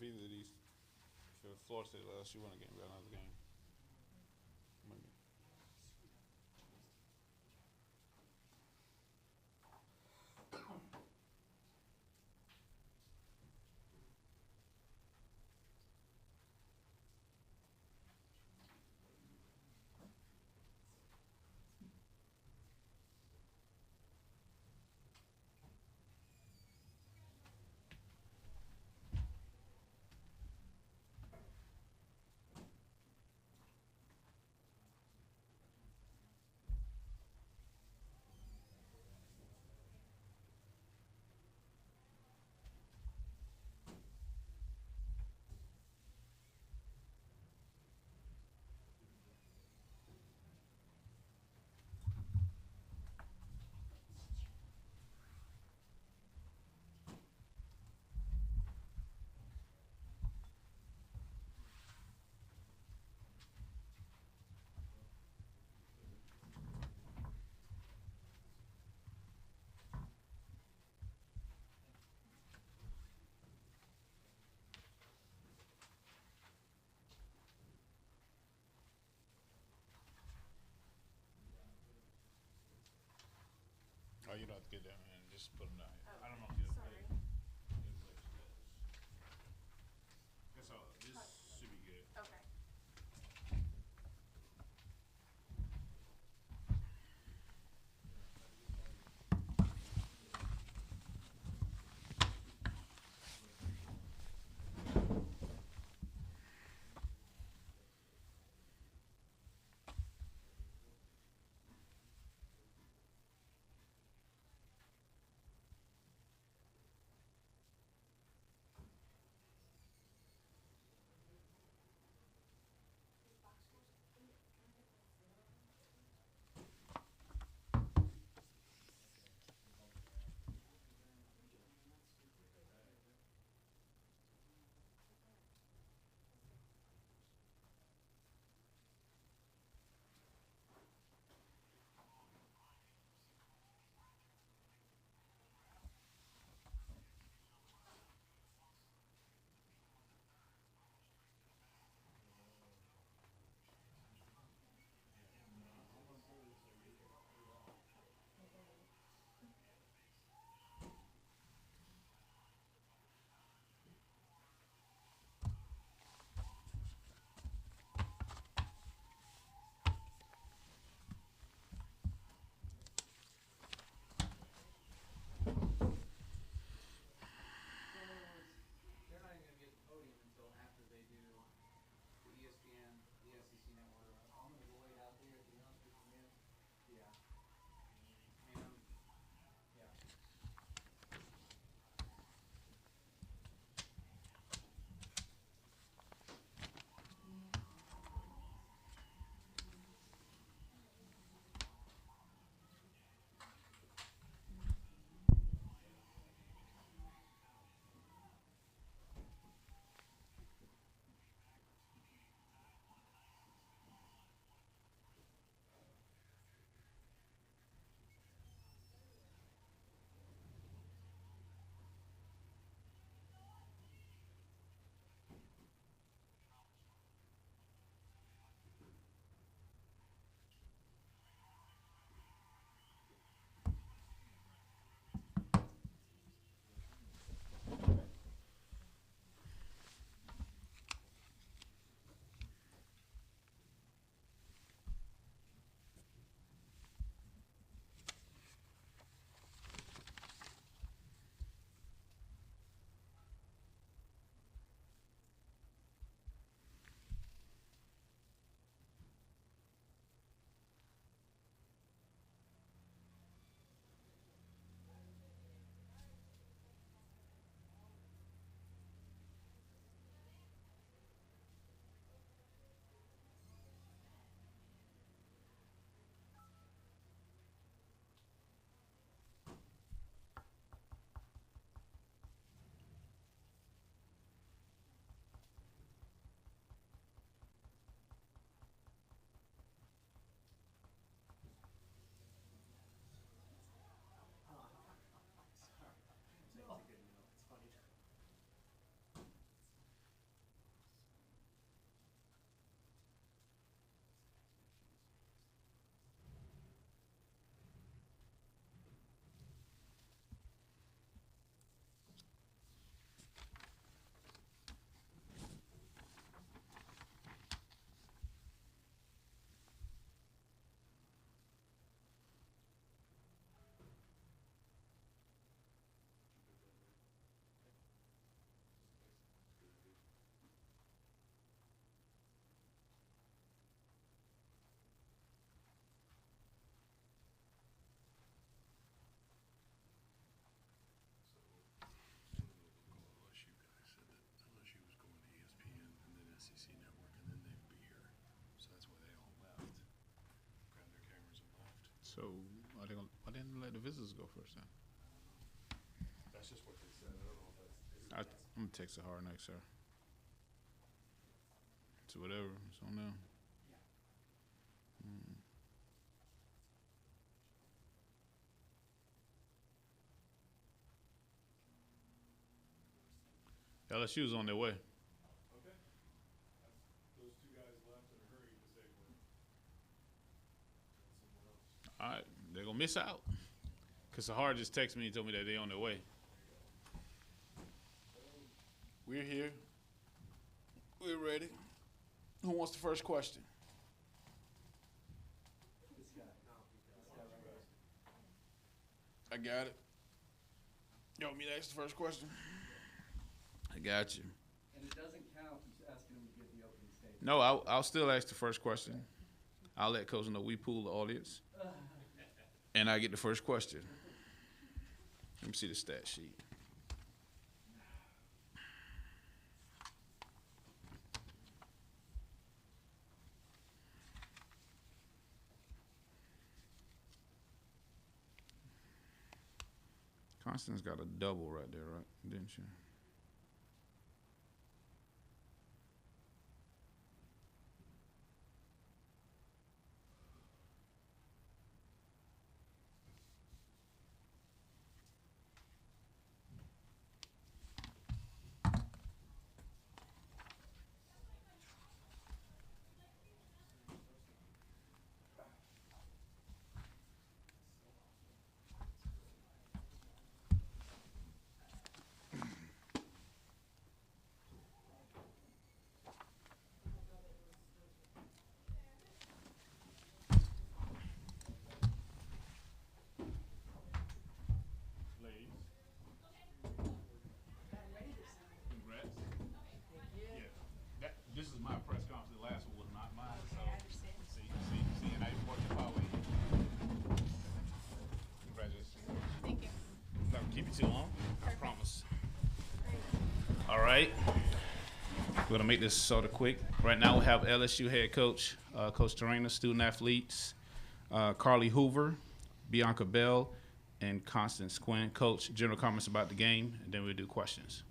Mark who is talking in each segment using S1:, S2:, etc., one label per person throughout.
S1: if either of these, if Florida State let us, you win a game, we got another game. Maybe. So why didn't they let the visitors go first then?
S2: That's just what they said. I don't know if that's.
S1: I'm gonna text the hard next, sir. So whatever, it's on them. LSU's on their way.
S2: Okay. Those two guys left in a hurry because they were someone else.
S1: All right, they're gonna miss out. Cause Sahar just texted me and told me that they're on their way. We're here. We're ready. Who wants the first question?
S3: This guy right here.
S1: I got it. You want me to ask the first question? I got you.
S3: And it doesn't count just asking him to give the opening statement.
S1: No, I'll still ask the first question. I'll let Coach know we pool the audience. And I get the first question. Let me see the stat sheet. Constance got a double right there, right? Didn't she? This is my press conference. The last one was not mine. So
S4: I understand.
S1: See, and I worked the power. Congratulations.
S4: Thank you.
S1: Not gonna keep you too long. I promise. All right. We're gonna make this sort of quick. Right now we have LSU head coach, Coach Torrena, student athletes, Carly Hoover, Bianca Bell, and Constance Quinn. Coach, general comments about the game, and then we'll do questions.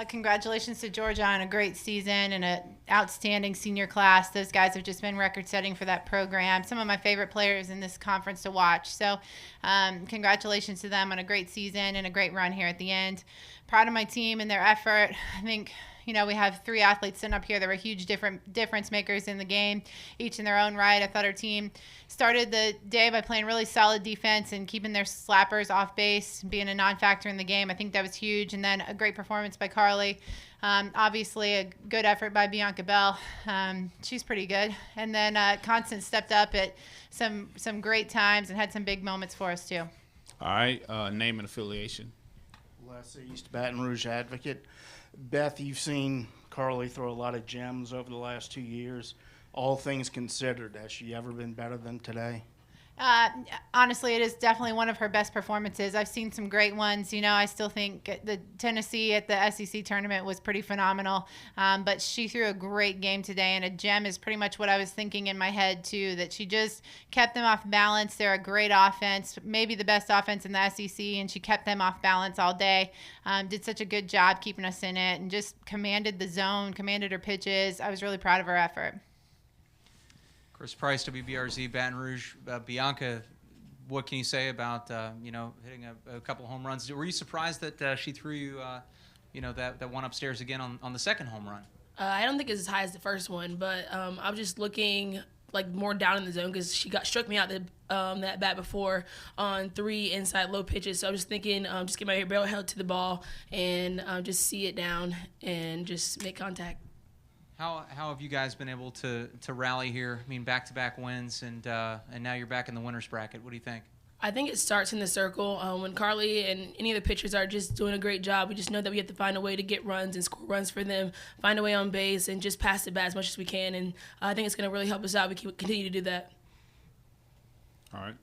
S4: Congratulations to Georgia on a great season and an outstanding senior class. Those guys have just been record-setting for that program. Some of my favorite players in this conference to watch. So congratulations to them on a great season and a great run here at the end. Proud of my team and their effort. I think, we have 3 athletes sitting up here that were huge difference makers in the game, each in their own right. I thought our team started the day by playing really solid defense and keeping their slappers off base, being a non-factor in the game. I think that was huge. And then a great performance by Carly. Obviously, a good effort by Bianca Bell. She's pretty good. And then Constance stepped up at some great times and had some big moments for us, too.
S1: All right. Name and affiliation.
S5: Les East, Baton Rouge Advocate. Beth, you've seen Carly throw a lot of gems over the last 2 years. All things considered, has she ever been better than today?
S4: Honestly, it is definitely one of her best performances. I've seen some great ones. I still think the Tennessee at the SEC tournament was pretty phenomenal. But she threw a great game today, and a gem is pretty much what I was thinking in my head, too, that she just kept them off balance. They're a great offense, maybe the best offense in the SEC, and she kept them off balance all day. Did such a good job keeping us in it and just commanded the zone, commanded her pitches. I was really proud of her effort.
S6: Chris Price, WBRZ, Baton Rouge. Bianca, what can you say about, hitting a couple home runs? Were you surprised that she threw you, that one upstairs again on the second home run?
S7: I don't think it's as high as the first one, but I was just looking more down in the zone because she struck me out that bat before on 3 inside low pitches. So I was just thinking, just get my barrel held to the ball and just see it down and just make contact.
S6: How have you guys been able to rally here? I mean, back-to-back wins, and now you're back in the winners bracket. What do you think?
S7: I think it starts in the circle. When Carly and any of the pitchers are just doing a great job, we just know that we have to find a way to get runs and score runs for them, find a way on base, and just pass the bat as much as we can. And I think it's going to really help us out. We can continue to do that.
S1: All right.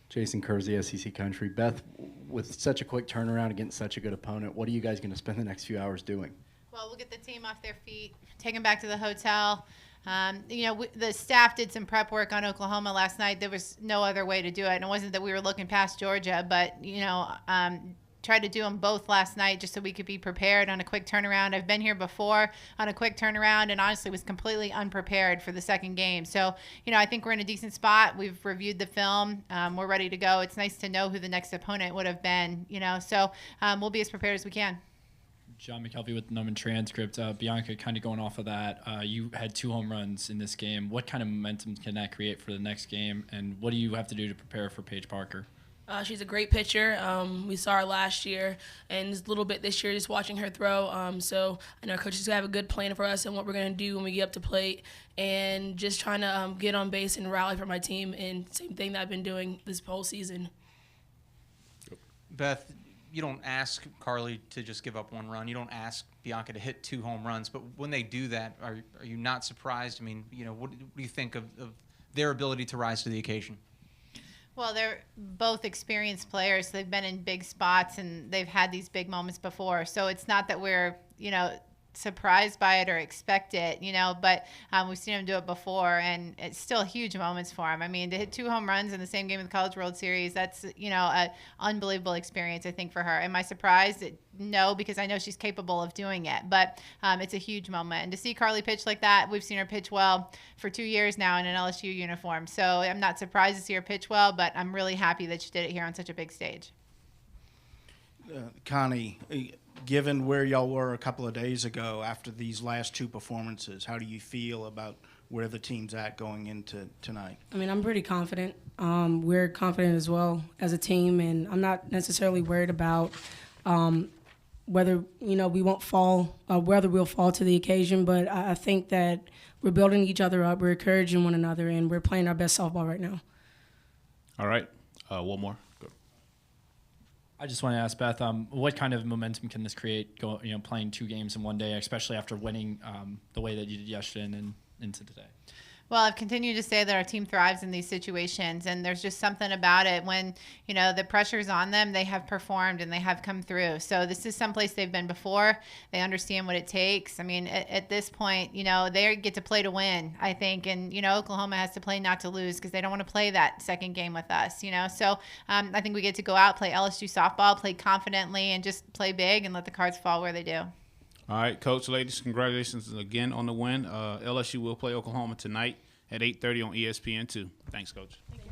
S3: Jason Kersey, SEC Country. Beth, with such a quick turnaround against such a good opponent, what are you guys going to spend the next few hours doing?
S4: Well, we'll get the team off their feet, take them back to the hotel, The staff did some prep work on Oklahoma last night. There was no other way to do it, and it wasn't that we were looking past Georgia, but tried to do them both last night just so we could be prepared on a quick turnaround. I've been here before on a quick turnaround and honestly was completely unprepared for the second game. So, I think we're in a decent spot. We've reviewed the film. We're ready to go. It's nice to know who the next opponent would have been, so we'll be as prepared as we can.
S8: John McKelvey with the Numan transcript. Bianca, kind of going off of that, you had 2 home runs in this game. What kind of momentum can that create for the next game, and what do you have to do to prepare for Paige Parker?
S7: She's a great pitcher. We saw her last year and a little bit this year just watching her throw. So I know our coaches have a good plan for us and what we're going to do when we get up to plate and just trying to get on base and rally for my team, and same thing that I've been doing this whole season.
S6: Beth, you don't ask Carly to just give up 1 run. You don't ask Bianca to hit 2 home runs. But when they do that, are you not surprised? I mean, what do you think of their ability to rise to the occasion?
S4: Well, they're both experienced players. They've been in big spots and they've had these big moments before. So it's not that we're, surprised by it or expect it, but we've seen them do it before, and it's still huge moments for them. I mean, to hit 2 home runs in the same game of the College World Series, that's, an unbelievable experience, I think, for her. Am I surprised? No, because I know she's capable of doing it, but it's a huge moment. And to see Carly pitch like that, we've seen her pitch well for 2 years now in an LSU uniform. So I'm not surprised to see her pitch well, but I'm really happy that she did it here on such a big stage.
S5: Connie, given where y'all were a couple of days ago after these last 2 performances, how do you feel about where the team's at going into tonight?
S9: I mean, I'm pretty confident. We're confident as well as a team, and I'm not necessarily worried about whether we won't fall, whether we'll fall to the occasion. But I think that we're building each other up, we're encouraging one another, and we're playing our best softball right now.
S1: All right. One more. Go.
S8: I just want to ask Beth, what kind of momentum can this create? Playing 2 games in one day, especially after winning the way that you did yesterday and into today.
S4: Well, I've continued to say that our team thrives in these situations, and there's just something about it when, the pressure's on them, they have performed and they have come through. So this is someplace they've been before. They understand what it takes. I mean, at this point, they get to play to win, I think, and, Oklahoma has to play not to lose because they don't want to play that second game with us, So I think we get to go out, play LSU softball, play confidently, and just play big and let the cards fall where they do.
S1: All right, Coach, ladies, congratulations again on the win. LSU will play Oklahoma tonight at 8:30 on ESPN2. Thanks, Coach. Thank you.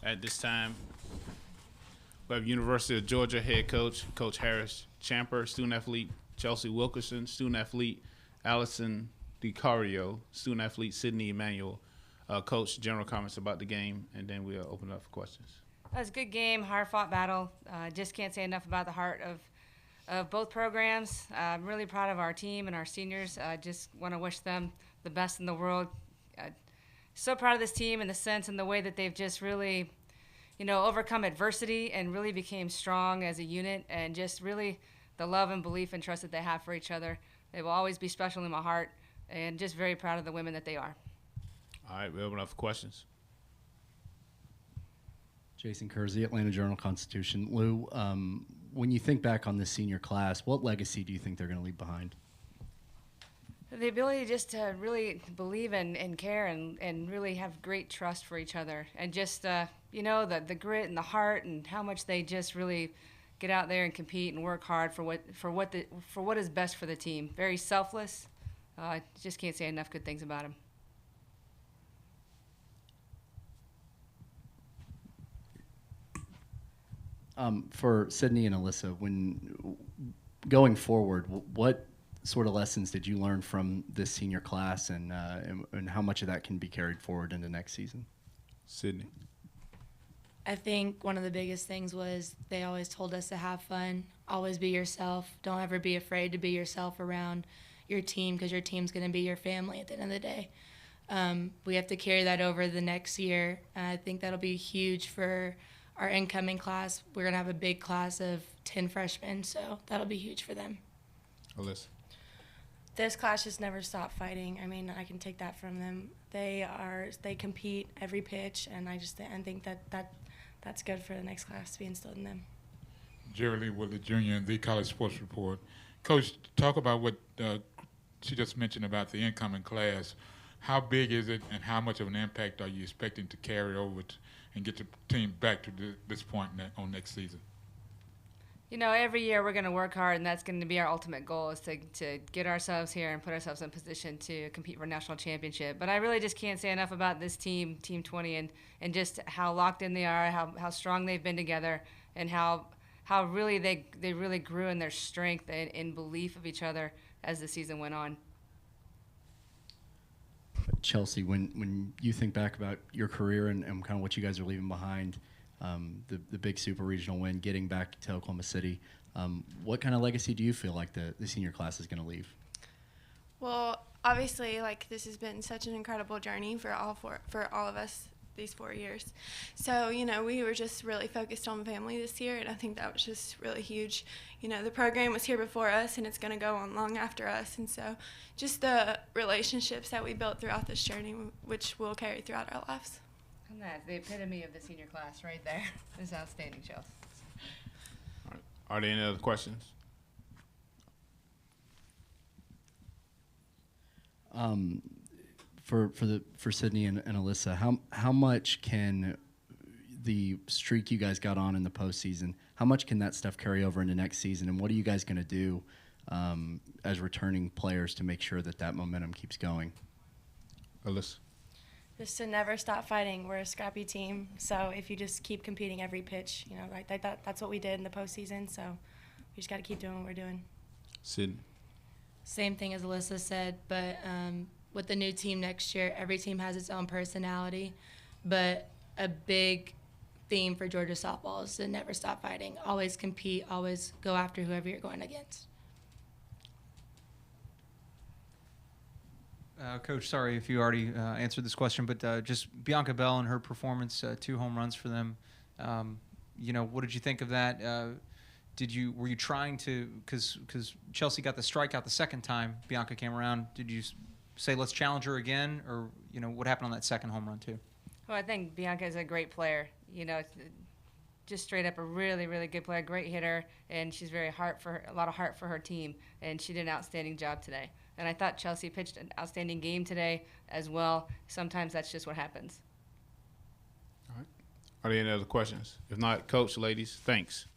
S1: At this time, we have University of Georgia head coach, Coach Harris Champer, student athlete Chelsea Wilkerson, student athlete Allison DiCario, student athlete Sydney Emanuel. Coach, general comments about the game, and then we'll open it up for questions.
S10: It was a good game, hard-fought battle. Just can't say enough about the heart of both programs. I'm really proud of our team and our seniors. I just want to wish them the best in the world. So proud of this team in the sense and the way that they've just really, overcome adversity and really became strong as a unit, and just really the love and belief and trust that they have for each other. They will always be special in my heart, and just very proud of the women that they are.
S1: All right, we open up for questions.
S3: Jason Kersey, Atlanta Journal-Constitution. Lou, when you think back on this senior class, what legacy do you think they're going to leave behind?
S10: The ability just to really believe and care and really have great trust for each other, and just the grit and the heart and how much they just really get out there and compete and work hard for what is best for the team. Very selfless. Just can't say enough good things about them.
S3: For Sydney and Alyssa, when going forward, what sort of lessons did you learn from this senior class, and how much of that can be carried forward into next season?
S1: Sydney.
S11: I think one of the biggest things was they always told us to have fun, always be yourself. Don't ever be afraid to be yourself around your team, because your team's going to be your family at the end of the day. We have to carry that over the next year, and I think that'll be huge for our incoming class. We're going to have a big class of 10 freshmen, so that'll be huge for them.
S1: Alyssa.
S12: This class just never stopped fighting. I mean, I can take that from them. They compete every pitch, and I think that's good for the next class to be instilled in them.
S13: Jerry Lee Woodley Jr. in the College Sports Report. Coach, talk about what she just mentioned about the incoming class. How big is it, and how much of an impact are you expecting to carry over and get the team back to this point on next season?
S10: Every year we're going to work hard, and that's going to be our ultimate goal, is to get ourselves here and put ourselves in position to compete for a national championship. But I really just can't say enough about this team, Team 20, and just how locked in they are, how strong they've been together, and how really they really grew in their strength and in belief of each other as the season went on.
S3: Chelsea, when you think back about your career and kind of what you guys are leaving behind, the big super regional win, getting back to Oklahoma City, what kind of legacy do you feel like the senior class is going to leave?
S14: Well, obviously, this has been such an incredible journey for all of us these 4 years. So, we were just really focused on family this year, and I think that was just really huge. The program was here before us, and it's going to go on long after us. And so just the relationships that we built throughout this journey, which we'll carry throughout our lives.
S10: And that's the epitome of the senior class right there. It's outstanding, Chelsea.
S1: All right. Are there any other questions?
S3: For Sydney and Alyssa, how much can the streak you guys got on in the postseason, how much can that stuff carry over into next season, and what are you guys going to do as returning players to make sure that momentum keeps going?
S1: Alyssa.
S12: Just to never stop fighting. We're a scrappy team, so if you just keep competing every pitch, that's what we did in the postseason. So we just got to keep doing what we're doing.
S1: Sydney.
S11: Same thing as Alyssa said, but with the new team next year, every team has its own personality, but a big theme for Georgia softball is to never stop fighting. Always compete, always go after whoever you're going against.
S6: Coach, sorry if you already answered this question, but just Bianca Bell and her performance, 2 home runs for them. What did you think of that? Were you trying to, because Chelsea got the strikeout the second time Bianca came around, did you say let's challenge her again, or what happened on that second home run too?
S10: Well, I think Bianca is a great player. Just straight up a really, really good player, great hitter, and she's a lot of heart for her team, and she did an outstanding job today. And I thought Chelsea pitched an outstanding game today as well. Sometimes that's just what happens.
S1: All right. Are there any other questions? If not, Coach, ladies, thanks.